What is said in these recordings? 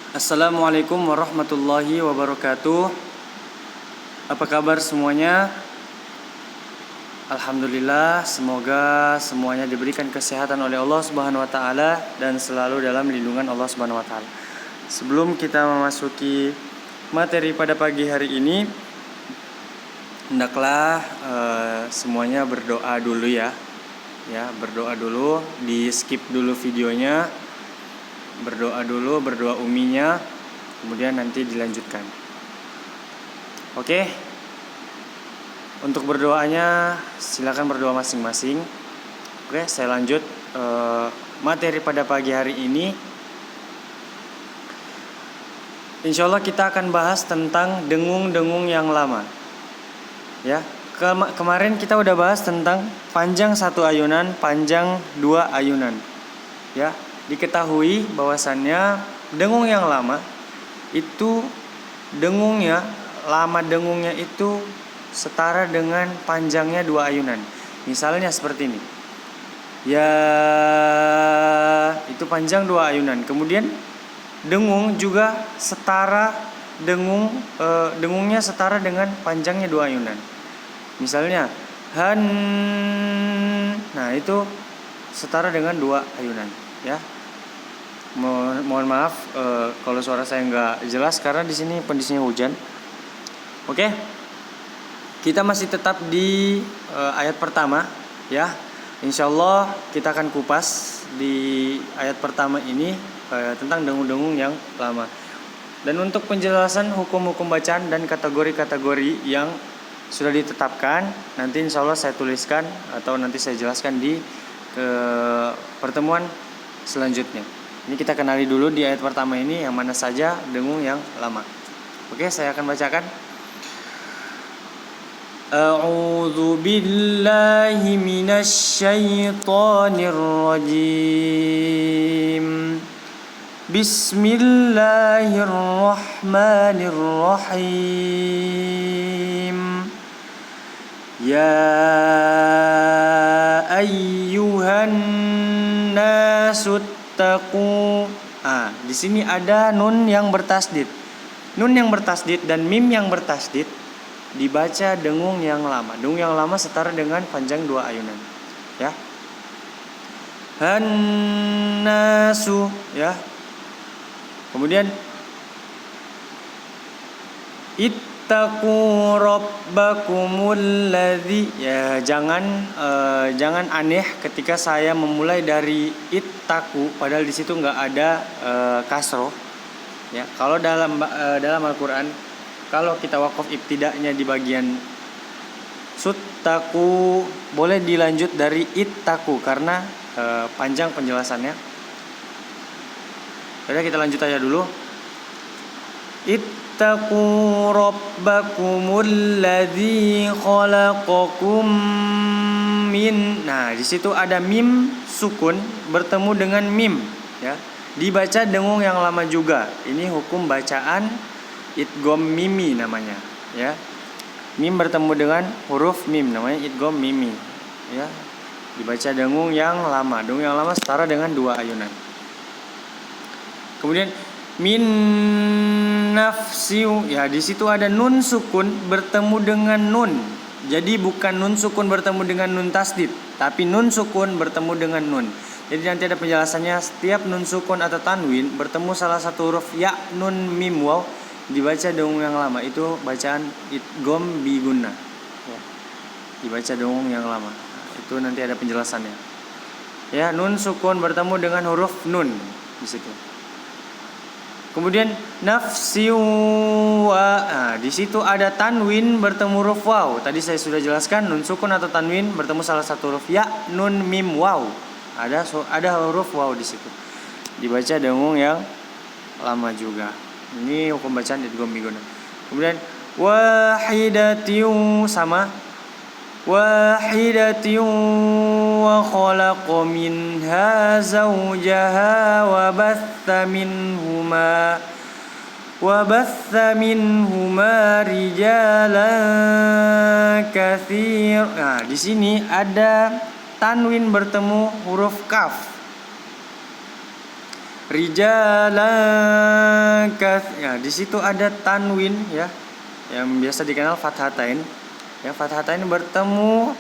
Assalamualaikum warahmatullahi wabarakatuh. Apa kabar semuanya? Alhamdulillah, semoga semuanya diberikan kesehatan oleh Allah Subhanahu wa taala dan selalu dalam lindungan Allah Subhanahu wa taala. Sebelum kita memasuki materi pada pagi hari ini, hendaklah semuanya berdoa dulu ya. Ya, berdoa dulu, di-skip dulu videonya. Berdoa dulu, berdoa uminya, kemudian nanti dilanjutkan. Oke. Untuk berdoanya silakan berdoa masing-masing. Oke, saya lanjut materi pada pagi hari ini. Insya Allah kita akan bahas tentang dengung-dengung yang lama. Ya, kemarin kita udah bahas tentang panjang 1 ayunan, panjang 2 ayunan. Ya, diketahui bahwasannya dengung yang lama itu lama dengungnya itu setara dengan panjangnya 2 ayunan. Misalnya seperti ini. Ya, itu panjang 2 ayunan. Kemudian dengung juga setara dengungnya setara dengan panjangnya 2 ayunan. Misalnya han, nah itu setara dengan 2 ayunan, ya. Mohon maaf kalau suara saya nggak jelas karena di sini kondisinya hujan. Oke, kita masih tetap di ayat pertama, ya. Insya Allah kita akan kupas di ayat pertama ini tentang dengung-dengung yang lama. Dan untuk penjelasan hukum-hukum bacaan dan kategori-kategori yang sudah ditetapkan, nanti insya Allah saya tuliskan atau nanti saya jelaskan di pertemuan selanjutnya. Ini kita kenali dulu di ayat pertama ini yang mana saja dengung yang lama. Oke, saya akan bacakan. A'udzu billahi minasy syaithanir rajim. Bismillahirrahmanirrahim. Ya ayyuhan nasu taqu. Di sini ada nun yang bertasdid. Nun yang bertasdid dan mim yang bertasdid dibaca dengung yang lama. Dengung yang lama setara dengan panjang 2 ayunan. Ya. Hannasu, ya. Kemudian ittaqu rabbakumul ladzi, ya, jangan aneh ketika saya memulai dari ittaqu padahal di situ enggak ada kasroh, ya. Kalau dalam Al-Qur'an kalau kita waqaf ibtida'nya di bagian suttaqu boleh dilanjut dari ittaqu karena panjang penjelasannya. Jadi kita lanjut aja dulu. Ittaqu rabbakumul ladzi khalaqakum min. Nah, di situ ada mim sukun bertemu dengan mim, ya. Dibaca dengung yang lama juga. Ini hukum bacaan idgham mimi namanya, ya. Mim bertemu dengan huruf mim namanya idgham mimi, ya. Dibaca dengung yang lama. Dengung yang lama setara dengan 2 ayunan. Kemudian min nafsiu, ya, di situ ada nun sukun bertemu dengan nun. Jadi bukan nun sukun bertemu dengan nun tasdid, tapi nun sukun bertemu dengan nun. Jadi nanti ada penjelasannya, setiap nun sukun atau tanwin bertemu salah satu huruf ya, nun, mim, waw, dibaca dengung yang lama. Itu bacaan idgham bi gunnah, ya. Dibaca dengung yang lama. Itu nanti ada penjelasannya. Ya, nun sukun bertemu dengan huruf nun di situ. Kemudian nafsi wa, di situ ada tanwin bertemu huruf waw. Tadi saya sudah jelaskan nun sukun atau tanwin bertemu salah satu huruf ya, nun, mim, waw. Ada huruf waw di situ. Dibaca dengung yang lama juga. Ini hukum bacaan idgham bi gunnah. Kemudian wahidatiu sama wahidatiu wa khalaqa minha zawjaha wa batha minhuma rijalan katsir. Nah, di sini ada tanwin bertemu huruf kaf. Rijalan ya, di situ ada tanwin ya, yang biasa dikenal fathatain. Ya, fathatain bertemu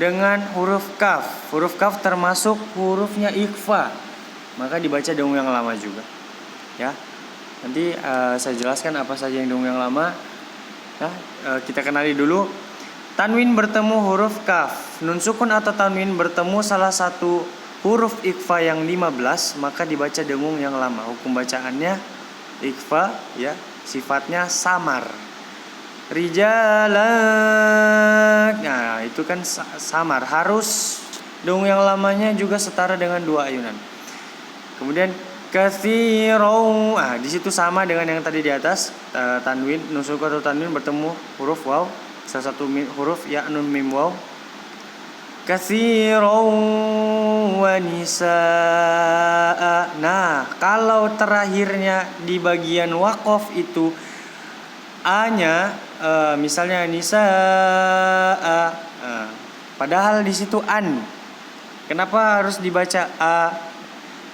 dengan huruf kaf. Huruf kaf termasuk hurufnya ikhfa, maka dibaca dengung yang lama juga. Ya, nanti saya jelaskan apa saja yang dengung yang lama. Ya, kita kenali dulu. Tanwin bertemu huruf kaf. Nun sukun atau tanwin bertemu salah satu huruf ikhfa yang 15, maka dibaca dengung yang lama. Hukum bacaannya ikhfa ya, sifatnya samar. Rijalan, nah itu kan samar, harus dengung yang lamanya juga setara dengan 2 ayunan. Kemudian katsirau, di situ sama dengan yang tadi di atas. Tanwin, nun sukun atau tanwin bertemu huruf waw, salah satu huruf ya, nun mim waw. Katsirau wa nisaa. Nah, kalau terakhirnya di bagian waqaf itu a-nya misalnya nisaa, padahal di situ an. Kenapa harus dibaca a?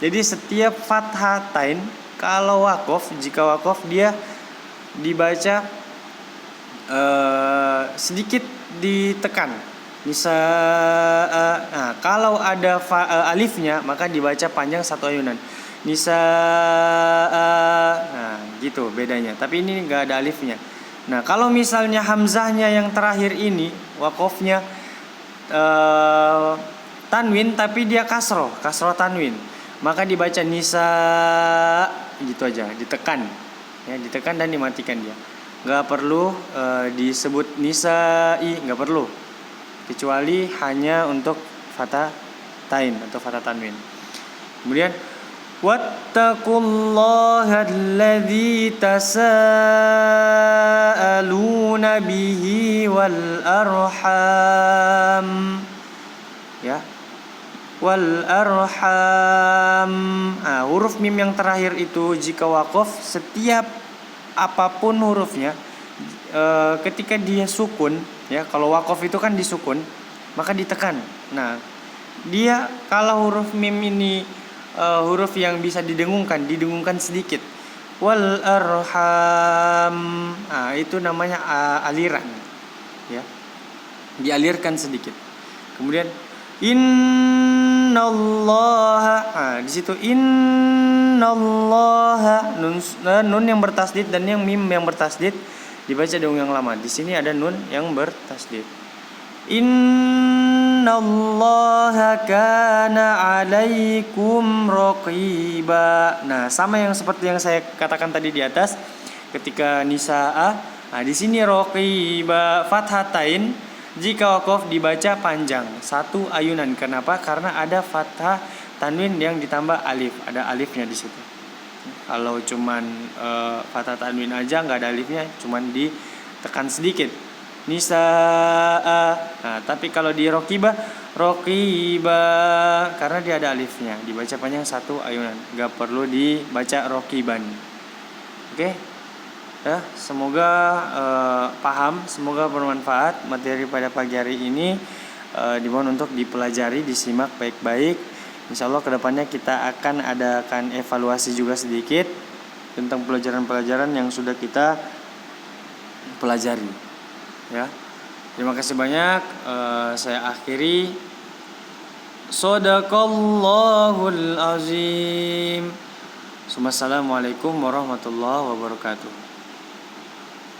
Jadi setiap fathatain kalau waqaf, jika waqaf dia dibaca sedikit ditekan. Nisaa. Nah, kalau ada alifnya maka dibaca panjang 1 ayunan. Nisaa. Nah, gitu bedanya. Tapi ini enggak ada alifnya. Nah, kalau misalnya hamzahnya yang terakhir ini waqafnya tanwin tapi dia kasroh tanwin, maka dibaca nisa, gitu aja, ditekan. Ya, ditekan dan dimatikan dia. Enggak perlu disebut nisai, enggak perlu. Kecuali hanya untuk fathatain atau fathah tanwin. Kemudian wattaqullaha alladzi tasaaluna bihi wal arham. Ya. Wal arham. Huruf mim yang terakhir itu jika waqaf, setiap apapun hurufnya ketika dia sukun, ya, kalau waqaf itu kan disukun, maka ditekan. Nah, dia kalau huruf mim ini huruf yang bisa didengungkan sedikit. Wal arham. Itu namanya aliran. Ya. Dialirkan sedikit. Kemudian innallaha. Di situ innallaha, nun yang bertasdid dan yang mim yang bertasdid dibaca dengung yang lama. Di sini ada nun yang bertasdid. Innallaha kana 'alaikum raqiba. Nah, sama yang seperti yang saya katakan tadi di atas ketika nisaa. Di sini raqiba fathatain, jika waqaf dibaca panjang 1 ayunan. Kenapa? Karena ada fathah tanwin yang ditambah alif, ada alifnya di situ. Kalau cuman fathah tanwin aja nggak ada alifnya, cuman ditekan sedikit. Nisaa. Nah, tapi kalau di rokiba karena dia ada alifnya, dibaca panjang 1 ayunan, nggak perlu dibaca rokiban. Oke? Ya, semoga paham, semoga bermanfaat materi pada pagi hari ini. Dimohon untuk dipelajari, disimak baik-baik. Insya Allah kedepannya kita akan adakan evaluasi juga sedikit tentang pelajaran-pelajaran yang sudah kita pelajari. Ya, terima kasih banyak. Saya akhiri. Shadaqallahul azim. Assalamualaikum warahmatullahi wabarakatuh.